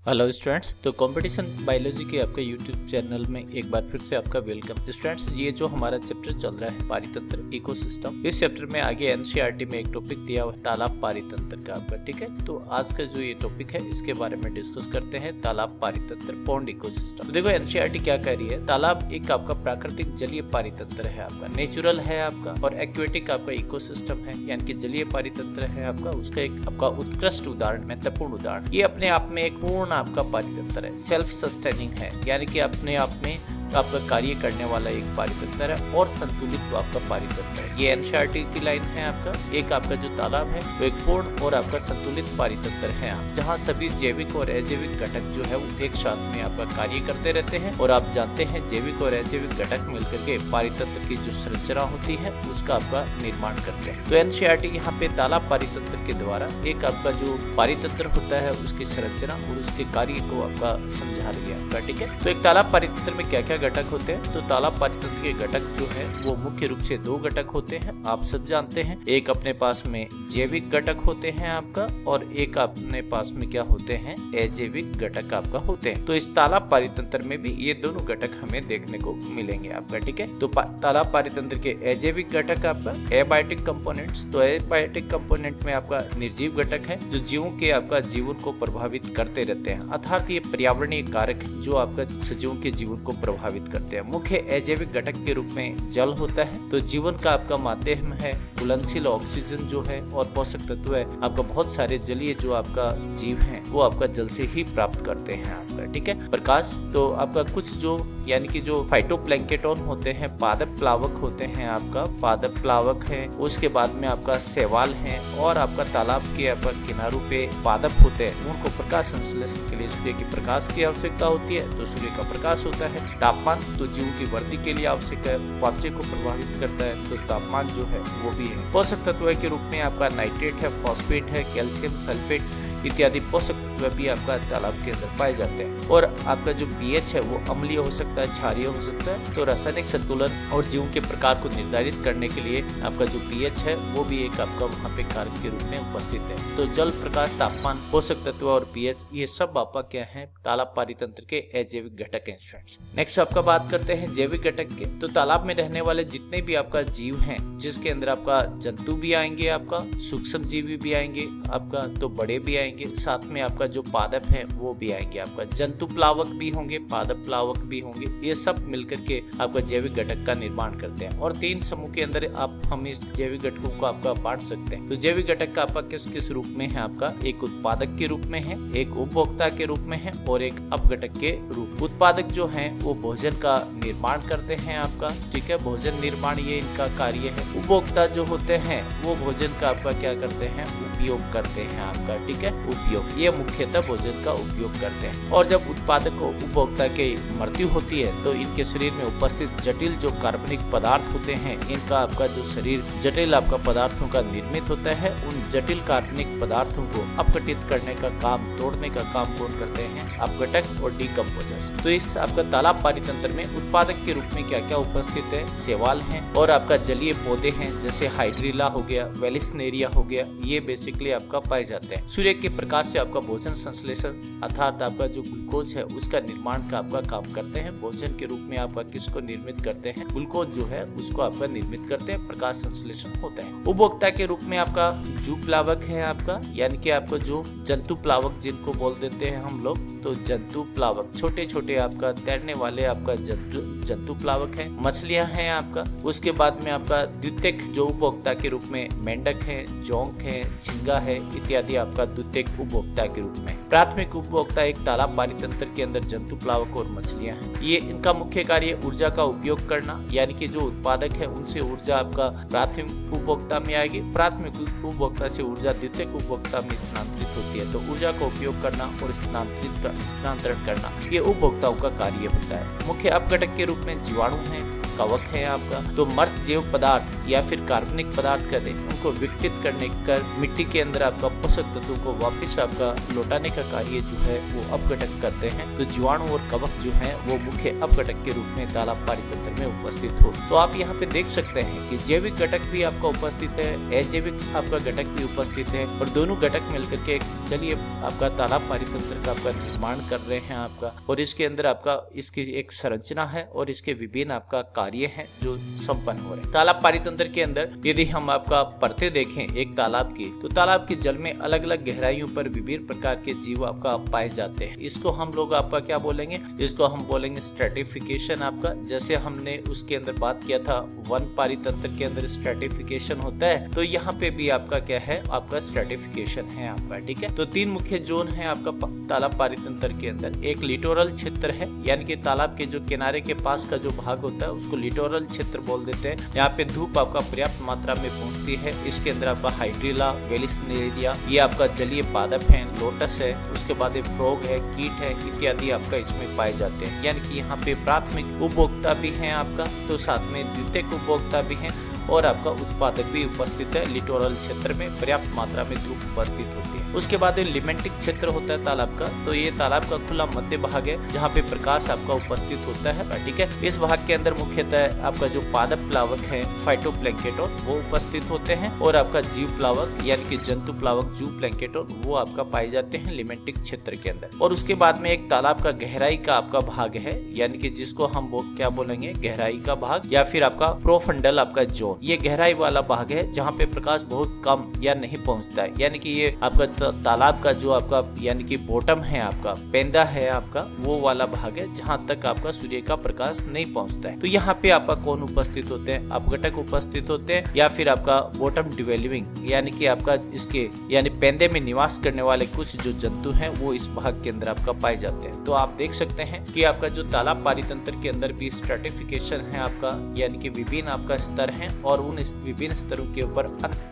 Hello students, तो competition biology के आपके यूट्यूब चैनल में एक बार फिर से आपका वेलकम। स्टूडेंट्स, ये जो हमारा चैप्टर चल रहा है पारितंत्र इकोसिस्टम, इस चैप्टर में आगे एनसीईआरटी में एक टॉपिक दिया हुआ है तालाब पारितंत्र का आपका। ठीक है, तो आज का जो ये टॉपिक है इसके बारे में डिस्कस करते हैं, तालाब पारितंत्र पॉन्ड इकोसिस्टम। तो देखो एनसीईआरटी क्या कह रही है, तालाब एक आपका प्राकृतिक जलीय पारितंत्र है, आपका नेचुरल है आपका, और एक्वेटिक आपका इकोसिस्टम है, यानी कि जलीय पारितंत्र है आपका। उसका एक आपका उत्कृष्ट उदाहरण, महत्वपूर्ण उदाहरण, ये अपने आप में एक पूर्ण आपका पारितंत्र है, सेल्फ सस्टेनिंग है, यानी कि अपने आप में आपका कार्य करने वाला एक पारितंत्र है और संतुलित आपका पारितंत्र है। ये एनसीईआरटी की लाइन है आपका। एक आपका जो तालाब है वो एक पूर्ण और आपका संतुलित पारितंत्र है, जहाँ सभी जैविक और अजैविक घटक जो है वो एक साथ में आपका कार्य करते रहते हैं। और आप जानते हैं जैविक और अजैविक घटक मिलकर के पारितंत्र की जो संरचना होती है उसका आपका निर्माण करते हैं। तो एनसीईआरटी यहाँ पे तालाब पारितंत्र के द्वारा एक आपका जो पारितंत्र होता है उसकी संरचना और उसके कार्य को आपका समझा रही है आपका। ठीक है, तो एक तालाब पारितंत्र में क्या क्या घटक होते हैं, तो तालाब पारितंत्र के घटक जो है वो मुख्य रूप से दो घटक होते हैं, आप सब जानते हैं। एक अपने पास में जैविक घटक होते हैं आपका, और एक अपने पास में क्या होते हैं, अजैविक घटक आपका होते हैं। तो इस तालाब पारितंत्र में भी ये दोनों घटक हमें देखने को मिलेंगे आपका। ठीक है, तो तालाब पारितंत्र के अजैविक घटक आपका एबायोटिक कंपोनेंट्स, तो एबायोटिक कंपोनेंट में आपका निर्जीव घटक है जो जीवों के आपका जीवन को प्रभावित करते रहते हैं, अर्थात ये पर्यावरणीय कारक जो आपका सजीवों के जीवन को प्रभावित करते हैं। मुख्य अजैविक घटक के रूप में जल होता है, तो जीवन का आपका माध्यम है, घुलनशील ऑक्सीजन जो है और पोषक तत्व है आपका, बहुत सारे जलीय जो आपका जीव हैं वो आपका जल से ही प्राप्त करते हैं आपका। ठीक है, प्रकाश, तो आपका कुछ जो यानी कि जो फाइटोप्लैंक्टन होते हैं, पादप प्लावक होते हैं आपका, पादप प्लावक है, उसके बाद में आपका शैवाल है, और आपका तालाब के आपका किनारों पे पादप होते हैं, उनको प्रकाश संश्लेषण के लिए सूर्य की प्रकाश की आवश्यकता होती है, तो सूर्य का प्रकाश होता है। तापमान, तो जीवों की वृद्धि के लिए आवश्यक है, पाचय को प्रभावित करता है, तो तापमान जो है वो भी है। पोषक तत्व के रूप में आपका नाइट्रेट है, फॉस्फेट है, कैल्शियम सल्फेट इत्यादि पोषक तत्व भी आपका तालाब के अंदर पाए जाते हैं। और आपका जो पीएच है वो अम्लीय हो सकता है, क्षारीय हो सकता है, तो रासायनिक संतुलन और जीवों के प्रकार को निर्धारित करने के लिए आपका जो पीएच है वो भी एक आपका वहाँ पे कारक के रूप में उपस्थित है। तो जल, प्रकाश, तापमान, पोषक तत्व और पीएच, ये सब आपका क्या है, तालाब पारितंत्र के अजैविक घटक हैं स्टूडेंट्स। नेक्स्ट आपका बात करते हैं जैविक घटक के। तो तालाब में रहने वाले जितने भी आपका जीव हैं, जिसके अंदर आपका जंतु भी आएंगे, आपका सूक्ष्म जीव भी आएंगे आपका, तो बड़े भी आएंगे, साथ में आपका जो पादप है वो भी आएंगे, आपका जंतु प्लावक भी होंगे, पादप प्लावक भी होंगे, ये सब मिलकर के आपका जैविक घटक का निर्माण करते हैं। और तीन समूह के अंदर हम इस जैविक घटकों को आपका बांट सकते हैं। तो जैविक घटक का आपका किस किस रूप में है, आपका एक उत्पादक के रूप में है, एक उपभोक्ता के रूप में है, और एक अपघटक के रूप। उत्पादक जो है वो भोजन का निर्माण करते हैं आपका। ठीक है, भोजन निर्माण ये इनका कार्य है। उपभोक्ता जो होते हैं वो भोजन का आपका क्या करते हैं, उपयोग करते हैं आपका। ठीक है, उपयोग, ये मुख्यतः भोजन का उपयोग करते हैं। और जब उत्पादक को उपभोक्ता की मृत्यु होती है तो इनके शरीर में उपस्थित जटिल जो कार्बनिक पदार्थ होते हैं, इनका आपका जो शरीर जटिल आपका पदार्थों का निर्मित होता है, उन जटिल कार्बनिक पदार्थों को अपघटित करने का काम, तोड़ने का काम कौन करते हैं, अपघटक और डिकम्पोजर्स। तो इस आपका तालाब पारितंत्र में उत्पादक के रूप में क्या क्या उपस्थित है, शैवाल है, और आपका जलीय पौधे हैं, जैसे हाइड्रिला हो गया, वेलिस्नेरिया हो गया, ये बेसिकली आपका पाए जाते हैं। सूर्य के प्रकाश से आपका भोजन संश्लेषण, अर्थात आपका जो ग्लूकोज है उसका निर्माण का आपका काम करते हैं। भोजन के रूप में आपका किसको निर्मित करते हैं, ग्लूकोज जो है उसको आपका निर्मित करते हैं, प्रकाश संश्लेषण होता है। उपभोक्ता के रूप में आपका जू प्लावक है आपका, यानी कि आपका जो जंतु प्लावक जिनको बोल देते हैं हम लोग, तो जंतु प्लावक छोटे छोटे आपका तैरने वाले आपका जंतु प्लावक है। मछलियां हैं आपका। उसके बाद में आपका द्वितीयक जो उपभोक्ता के रूप में मेंढक है, जोंक है, झींगा है इत्यादि आपका द्वितीयक उपभोक्ता के रूप में। प्राथमिक उपभोक्ता एक तालाब पारितंत्र के अंदर जंतु प्लावक और मछलियां हैं। ये इनका मुख्य कार्य ऊर्जा का उपयोग करना, यानी कि जो उत्पादक है उनसे ऊर्जा आपका प्राथमिक उपभोक्ता में आएगी, प्राथमिक उपभोक्ता से ऊर्जा द्वितीयक उपभोक्ता में स्थानांतरित होती है। तो ऊर्जा का उपयोग करना और स्थानांतरण करना ये उपभोक्ताओं का कार्य होता है। मुख्य अपघटक के रूप में जीवाणु हैं, कवक है आपका, तो मर्त जैव पदार्थ या फिर कार्बनिक पदार्थ कहते हैं उनको विघटित करने कर मिट्टी के अंदर आपका पोषक तत्वों को वापस आपका लौटाने का कार्य जो है वो अपघटक करते हैं। तो जीवाणु और कवक जो है वो मुख्य अपघटक के रूप में तालाब पारितंत्र में उपस्थित हो। तो आप यहाँ पे देख सकते हैं कि जैविक घटक भी आपका उपस्थित है, अजैविक आपका घटक भी उपस्थित है, और दोनों घटक मिलकर के चलिए आपका तालाब पारितंत्र का आपका निर्माण कर रहे हैं आपका। और इसके अंदर आपका इसकी एक संरचना है और इसके विभिन्न आपका कार्य है जो संपन्न हो रहे हैं। तालाब पारितंत्र के अंदर यदि हम आपका परतें देखें एक तालाब की, तो तालाब के जल में अलग अलग गहराइयों पर विभिन्न प्रकार के जीव आपका पाए जाते हैं। इसको हम लोग आपका क्या बोलेंगे, इसको हम बोलेंगे स्ट्रेटिफिकेशन आपका। जैसे हमने उसके अंदर बात किया था वन पारितंत्र के अंदर स्ट्रेटिफिकेशन होता है, तो यहाँ पे भी आपका क्या है, आपका स्ट्रेटिफिकेशन है आपका। ठीक है, तो तीन मुख्य जोन है आपका तालाब पारितंत्र के अंदर। एक लिटोरल क्षेत्र है, यानी कि तालाब के जो किनारे के पास का जो भाग होता है उसको लिटोरल क्षेत्र बोल देते हैं। यहाँ पे धूप आपका पर्याप्त मात्रा में पहुंचती है। इसके अंदर आपका हाइड्रिला, वेलिस्नेरिया, ये आपका जलीय पादप है, लोटस है, उसके बाद फ्रॉग है, कीट है इत्यादि आपका इसमें पाए जाते हैं। यानी कि यहाँ पे प्राथमिक उपभोक्ता भी है आपका, तो साथ में द्वितीयक उपभोक्ता भी है और आपका उत्पादक भी उपस्थित है। लिटोरल क्षेत्र में पर्याप्त मात्रा में धूप उपस्थित होती है। उसके बाद लिमेंटिक क्षेत्र होता है तालाब का, तो ये तालाब का खुला मध्य भाग है जहाँ पे प्रकाश आपका उपस्थित होता है। ठीक है, इस भाग के अंदर मुख्यतः आपका जो पादप प्लावक है फाइटोप्लैंक्टन वो उपस्थित होते हैं, और आपका जीव प्लावक यानी कि जंतु प्लावक जू प्लैंक्टन वो आपका पाए जाते हैं लिमेंटिक क्षेत्र के अंदर। और उसके बाद में एक तालाब का गहराई का आपका भाग है, यानी कि जिसको हम क्या बोलेंगे, गहराई का भाग या फिर आपका प्रोफंडल आपका जोन। ये गहराई वाला भाग है जहाँ पे प्रकाश बहुत कम या नहीं पहुँचता है, यानी कि ये आपका तालाब का जो आपका यानी कि बॉटम है आपका, पेंदा है आपका, वो वाला भाग है जहाँ तक आपका सूर्य का प्रकाश नहीं पहुँचता है। तो यहाँ पे आपका कौन उपस्थित होते हैं, अपघटक उपस्थित होते हैं, या फिर आपका बॉटम डिवेलपिंग यानी कि आपका इसके यानी पेंदे में निवास करने वाले कुछ जो जंतु हैं वो इस भाग के अंदर आपका पाए जाते हैं। तो आप देख सकते हैं कि आपका जो तालाब पारितंत्र के अंदर भी स्ट्रेटिफिकेशन है आपका, यानी कि विभिन्न आपका स्तर है, और उन विभिन्न स्तरों के ऊपर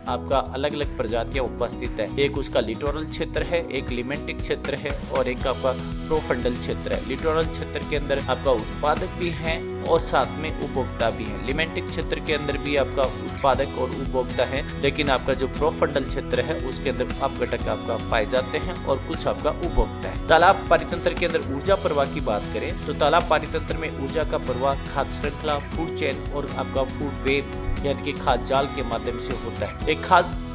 आपका अलग अलग प्रजातियां उपस्थित है। एक उसका लिटोरल क्षेत्र है, एक लिमेंटिक क्षेत्र है, और एक आपका प्रोफंडल क्षेत्र है। लिटोरल क्षेत्र के अंदर आपका उत्पादक भी है और साथ में उपभोक्ता भी है। लिमेंटिक क्षेत्र के अंदर भी आपका उत्पादक और उपभोक्ता है, लेकिन आपका जो प्रोफंडल क्षेत्र है उसके अंदर अपघटक आपका पाए जाते हैं और कुछ आपका उपभोक्ता है। तालाब पारितंत्र के अंदर ऊर्जा प्रवाह की बात करें तो तालाब पारितंत्र में ऊर्जा का प्रवाह खाद्य श्रृंखला, फूड चेन और आपका फूड वेब यानी कि खाद्य जाल के माध्यम से होता है।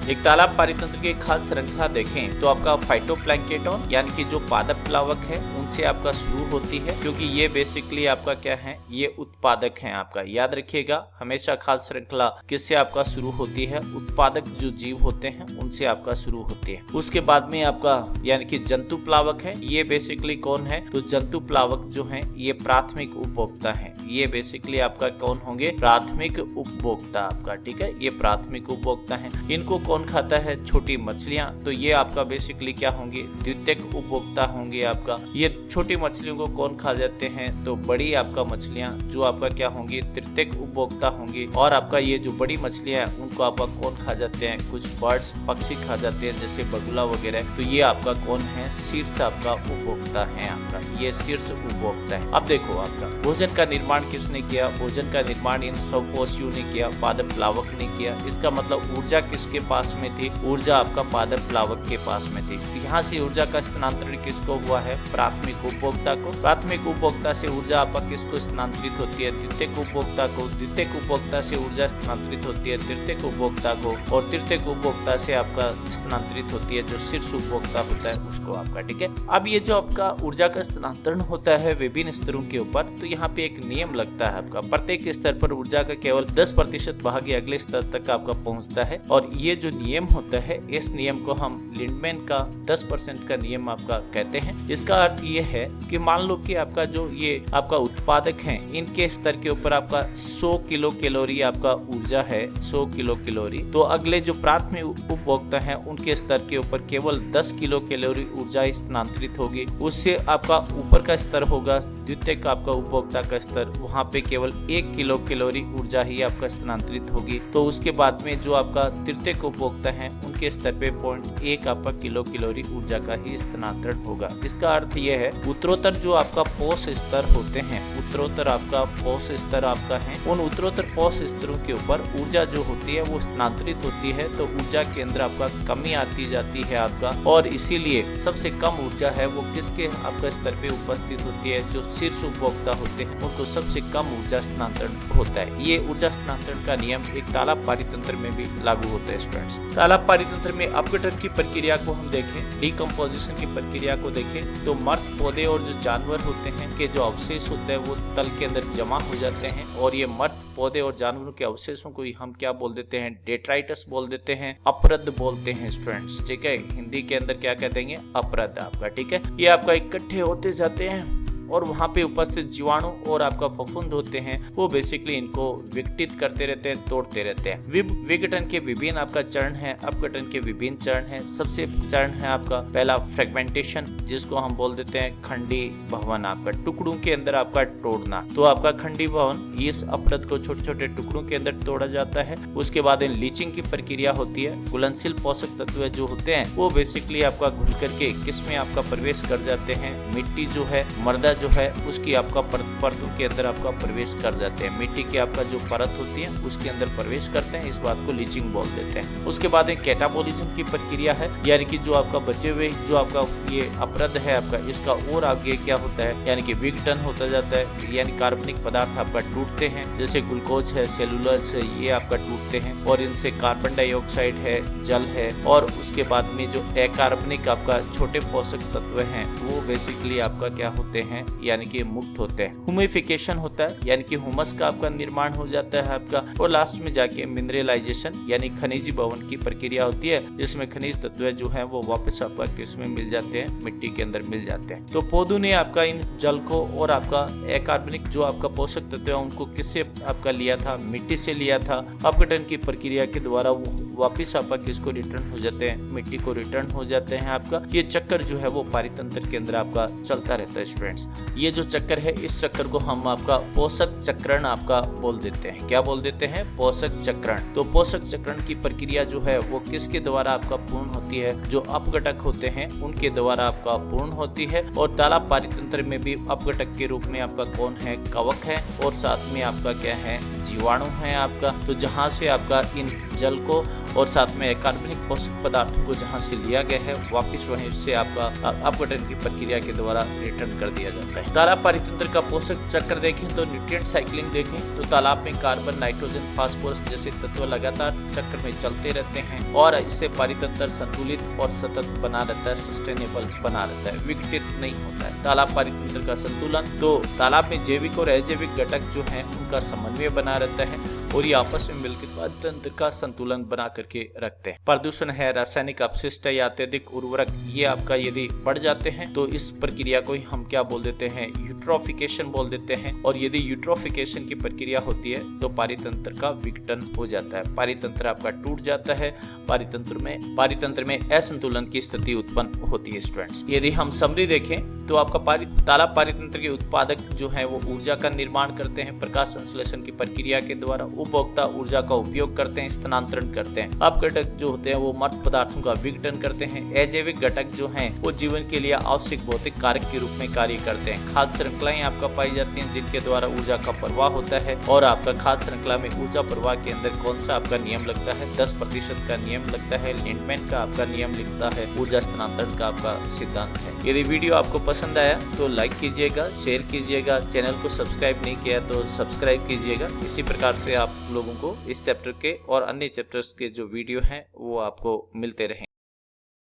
एक तालाब पारितंत्र की खाद्य श्रृंखला देखें तो आपका फाइटोप्लैंक्टन यानी कि जो पादप प्लावक है उनसे आपका शुरू होती है, क्योंकि ये बेसिकली आपका क्या है, ये उत्पादक है आपका। याद रखिएगा हमेशा खाद्य श्रृंखला किससे आपका शुरू होती है, उत्पादक जो जीव होते हैं उनसे आपका शुरू होती है। उसके बाद में आपका यानी कि जंतु प्लावक है, ये बेसिकली कौन है, तो जंतु प्लावक जो है ये प्राथमिक उपभोक्ता है। ये बेसिकली आपका कौन होंगे, प्राथमिक उपभोक्ता आपका। ठीक है, ये प्राथमिक उपभोक्ता है। इनको कौन खाता है, छोटी मछलियां, तो ये आपका बेसिकली क्या होंगे, द्वितीयक उपभोक्ता होंगे आपका। ये छोटी मछलियों को कौन खा जाते हैं, तो बड़ी आपका मछलियां जो आपका क्या होंगी, तृतीयक उपभोक्ता होंगी। और आपका ये जो बड़ी मछलियां हैं उनको आपका कौन खा जाते हैं, कुछ बर्ड्स पक्षी खा जाते हैं जैसे बगुला वगैरह, तो ये आपका कौन है, शीर्ष आपका उपभोक्ता है आपका, ये शीर्ष उपभोक्ता है। अब देखो आपका भोजन का निर्माण किसने किया, भोजन का निर्माण इन सब पोषियों ने किया, पादप प्लावक ने किया। इसका मतलब ऊर्जा किसके पास में थी, ऊर्जा आपका पादप प्लावक के पास में थी। यहाँ से ऊर्जा का स्थानांतरण किसको हुआ है, प्राथमिक उपभोक्ता को। प्राथमिक उपभोक्ता से ऊर्जा आपका किसको स्थानांतरित होती है, द्वितीयक उपभोक्ता को। द्वितीयक उपभोक्ता से ऊर्जा स्थानांतरित होती है तृतीयक उपभोक्ता को, और तृतीयक उपभोक्ता से आपका स्थानांतरित होती है जो शीर्ष उपभोक्ता होता है उसको आपका। ठीक है, अब ये जो आपका ऊर्जा का स्थानांतरण होता है विभिन्न स्तरों के ऊपर, तो यहाँ पे एक नियम लगता है आपका, प्रत्येक स्तर पर ऊर्जा का केवल 10% भाग अगले स्तर तक आपका पहुंचता है। और ये जो नियम होता है इस नियम को हम लिंडमैन का 10% का नियम आपका कहते हैं। इसका अर्थ ये है कि मान लो कि आपका जो ये आपका उत्पादक है इनके स्तर के ऊपर आपका 100 किलो कैलोरी आपका ऊर्जा है, 100 किलो कैलोरी, तो अगले जो प्राथमिक उपभोक्ता है उनके स्तर के ऊपर केवल 10 किलो कैलोरी ऊर्जा स्थानांतरित होगी। उससे आपका ऊपर का स्तर होगा द्वितीयक आपका उपभोक्ता का स्तर, वहाँ पे केवल 1 किलो कैलोरी ऊर्जा ही आपका स्थानांतरित होगी। तो उसके बाद में जो आपका तृतीयक उपभोक्ता हैं उनके स्तर पे 0.1 आपका किलो कैलोरी ऊर्जा का ही स्थानांतरण होगा। इसका अर्थ यह है उत्तरोत्तर जो आपका पोष स्तर होते हैं, उत्तरोत्तर आपका पोष स्तर आपका है, उन उत्तरोत्तर पोष स्तरों के ऊपर ऊर्जा जो होती है वो स्थानांतरित होती है, तो ऊर्जा के अंदर आपका कमी आती जाती है आपका, और इसीलिए सबसे कम ऊर्जा है वो किसके आपका स्तर पे उपस्थित होती है, जो शीर्ष उपभोक्ता होते हैं उनको सबसे कम ऊर्जा स्थानांतरण होता है। ये ऊर्जा स्थानांतरण का नियम एक तालाब पारितंत्र में भी लागू होता है स्टूडेंट्स। तालाब पारितंत्र में अपघटन की प्रक्रिया को हम देखें, डिकम्पोजिशन की प्रक्रिया को देखें, तो मृत पौधे और जो जानवर होते हैं के जो अवशेष होते हैं वो तल के अंदर जमा हो जाते हैं, और ये मृत पौधे और जानवरों के अवशेषों को हम क्या बोल देते हैं, डेट्राइटस बोल देते हैं, अपरद बोलते हैं स्टूडेंट्स। ठीक है, हिंदी के अंदर क्या कहते हैं, अपरद आपका। ठीक है, ये आपका इकट्ठे होते जाते हैं और वहाँ पे उपस्थित जीवाणु और आपका फफूंद होते हैं वो बेसिकली इनको विघटित करते रहते हैं, तोड़ते रहते हैं। विघटन के विभिन्न आपका चरण है, अपघटन के विभिन्न चरण है। सबसे चरण है आपका पहला फ्रेगमेंटेशन, जिसको हम बोल देते हैं खंडी भवन, आपका टुकड़ों के अंदर आपका तोड़ना। तो आपका खंडी भवन इस अपरद को छोटे छोटे टुकड़ों के अंदर तोड़ा जाता है। उसके बाद लीचिंग की प्रक्रिया होती है। घुलनशील पोषक तत्व जो होते हैं वो बेसिकली आपका घुल करके किसमें आपका प्रवेश कर जाते हैं, मिट्टी जो है, मृदा जो है उसकी आपका परतों के अंदर आपका प्रवेश कर जाते हैं। मिट्टी की आपका जो परत होती है उसके अंदर प्रवेश करते हैं, इस बात को लीचिंग बोल देते हैं। उसके बाद एक कैटाबोलिज्म की प्रक्रिया है, यानी कि जो आपका बचे हुए जो आपका ये अपरद है आपका, इसका और आगे क्या होता है, यानी कि विघटन होता जाता है, यानी कार्बनिक पदार्थ आपका टूटते हैं, जैसे ग्लूकोज है, सेलुलोज है, ये आपका टूटते हैं और इनसे कार्बन डाइऑक्साइड है, जल है, और उसके बाद में जो अकार्बनिक आपका छोटे पोषक तत्व हैं वो बेसिकली आपका क्या होते हैं, यानी कि मुक्त होते हैं। ह्यूमिफिकेशन होता है, यानी कि हुमस का आपका निर्माण हो जाता है आपका, और लास्ट में जाके मिनरलाइजेशन यानी खनिज भवन की प्रक्रिया होती है, जिसमें खनिज तत्व जो है वो वापस आपका किसमें मिल जाते हैं, मिट्टी के अंदर मिल जाते हैं। तो पौधों ने आपका इन जल को और आपका अकार्बनिक जो आपका पोषक तत्व है उनको किससे आपका लिया था, मिट्टी से लिया था। अपघटन की प्रक्रिया के द्वारा वो वापिस आपका किसको रिटर्न हो जाते हैं, मिट्टी को रिटर्न हो जाते हैं आपका। ये चक्कर जो है वो पारितंत्र के अंदर आपका चलता रहता है स्टूडेंट्स। ये जो चक्कर है इस चक्कर को हम आपका पोषक चक्रण आपका बोल देते हैं। क्या बोल देते हैं, पोषक चक्रण। तो पोषक चक्रण की प्रक्रिया जो है वो किसके द्वारा आपका पूर्ण होती है, जो अपघटक होते हैं उनके द्वारा आपका पूर्ण होती है। और तालाब पारितंत्र में भी अपघटक के रूप में आपका कौन है, कवक है, और साथ में आपका क्या है, जीवाणु है आपका। तो जहाँ से आपका इन जल को और साथ में कार्बनिक पोषक पदार्थों को जहाँ से लिया गया है वापस वहीं से आपका अपघटन की प्रक्रिया के द्वारा रिटर्न कर दिया जाता है। तालाब पारितंत्र का पोषक चक्र देखें तो न्यूट्रिएंट साइक्लिंग देखें तो तालाब में कार्बन, नाइट्रोजन, फास्फोरस जैसे तत्व लगातार चक्र में चलते रहते हैं और इससे पारितंत्र संतुलित और सतत बना रहता है, सस्टेनेबल बना रहता है, विघटित नहीं होता है। तालाब पारितंत्र का संतुलन, तो तालाब में जैविक और अजैविक घटक जो है उनका समन्वय बना रहता है और ये आपस में मिलकर पारितंत्र का संतुलन बना करके रखते हैं। प्रदूषण है, रासायनिक अपशिष्ट या अत्यधिक उर्वरक, ये आपका यदि बढ़ जाते हैं तो इस प्रक्रिया को ही हम क्या बोल देते हैं, यूट्रोफिकेशन बोल देते हैं। और यदि यूट्रोफिकेशन की प्रक्रिया होती है तो पारितंत्र का विघटन हो जाता है, पारितंत्र आपका टूट जाता है, पारितंत्र में असंतुलन की स्थिति उत्पन्न होती है स्टूडेंट्स। यदि हम समरी देखें तो आपका तालाब पारितंत्र के उत्पादक जो है वो ऊर्जा का निर्माण करते हैं, प्रकाश संश्लेषण की प्रक्रिया के द्वारा उपभोक्ता ऊर्जा का उपयोग करते हैं, स्थानांतरण करते हैं। अपघटक जो होते हैं वो मृत पदार्थों का विघटन करते हैं। अजैविक घटक जो हैं वो जीवन के लिए आवश्यक भौतिक कारक के रूप में कार्य करते हैं। खाद्य श्रृंखलाएं आपका पाई जाती हैं जिनके द्वारा ऊर्जा का प्रवाह होता है। और आपका खाद्य श्रृंखला में ऊर्जा प्रवाह के अंदर कौन सा आपका नियम लगता है, 10% का नियम लगता है, लिंडमैन का आपका नियम लिखता है, ऊर्जा स्थानांतरण का आपका सिद्धांत है। यदि वीडियो आपको पसंद आया तो लाइक कीजिएगा, शेयर कीजिएगा, चैनल को सब्सक्राइब नहीं किया तो सब्सक्राइब कीजिएगा। इसी प्रकार से आप लोगों को इस चैप्टर के और अन्य चैप्टर्स के जो वीडियो हैं वो आपको मिलते रहें।